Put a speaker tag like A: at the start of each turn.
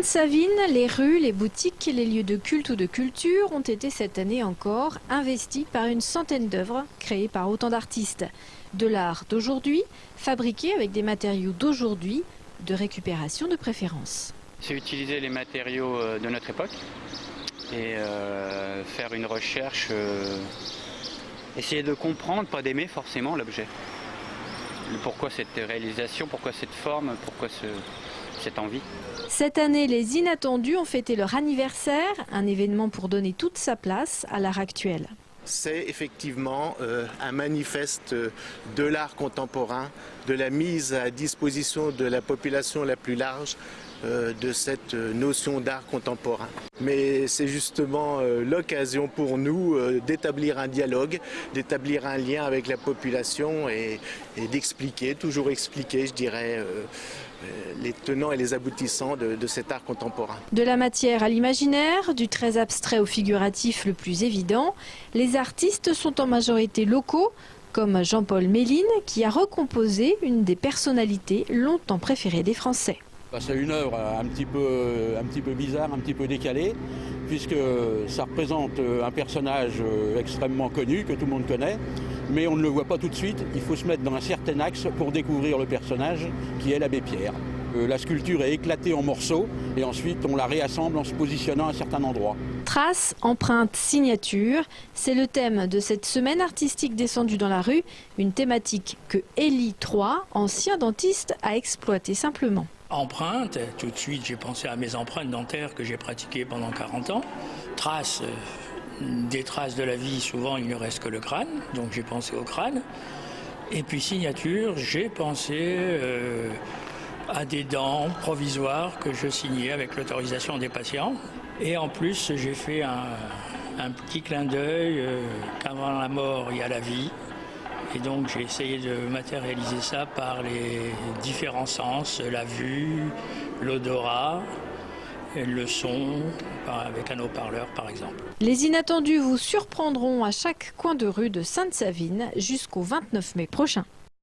A: Sainte-Savine, les rues, les boutiques, les lieux de culte ou de culture ont été cette année encore investis par une centaine d'œuvres créées par autant d'artistes. De l'art d'aujourd'hui, fabriqué avec des matériaux d'aujourd'hui, de récupération de préférence.
B: C'est utiliser les matériaux de notre époque et faire une recherche, essayer de comprendre, pas d'aimer forcément l'objet. Pourquoi cette réalisation, pourquoi cette forme, pourquoi cette envie.
A: Cette année, les Inattendus ont fêté leur anniversaire, un événement pour donner toute sa place à l'art actuel.
C: C'est effectivement un manifeste de l'art contemporain, de la mise à disposition de la population la plus large de cette notion d'art contemporain. Mais c'est justement l'occasion pour nous d'établir un dialogue, d'établir un lien avec la population et d'expliquer, toujours expliquer, je dirais, les tenants et les aboutissants de cet art contemporain.
A: De la matière à l'imaginaire, du très abstrait au figuratif le plus évident, les artistes sont en majorité locaux, comme Jean-Paul Méline qui a recomposé une des personnalités longtemps préférées des Français.
D: C'est une œuvre un petit peu bizarre, un petit peu décalée, puisque ça représente un personnage extrêmement connu, que tout le monde connaît, mais on ne le voit pas tout de suite. Il faut se mettre dans un certain axe pour découvrir le personnage, qui est l'abbé Pierre. La sculpture est éclatée en morceaux, et ensuite on la réassemble en se positionnant à un certain endroit.
A: Traces, empreintes, signatures, c'est le thème de cette semaine artistique descendue dans la rue, une thématique que Élie III, ancien dentiste, a exploitée simplement.
E: Empreintes, tout de suite j'ai pensé à mes empreintes dentaires que j'ai pratiquées pendant 40 ans. Traces, des traces de la vie, souvent il ne reste que le crâne, donc j'ai pensé au crâne. Et puis signature, j'ai pensé à des dents provisoires que je signais avec l'autorisation des patients. Et en plus j'ai fait un petit clin d'œil qu'avant la mort il y a la vie. Et donc j'ai essayé de matérialiser ça par les différents sens, la vue, l'odorat, le son, avec un haut-parleur par exemple.
A: Les Inattendus vous surprendront à chaque coin de rue de Sainte-Savine jusqu'au 29 mai prochain.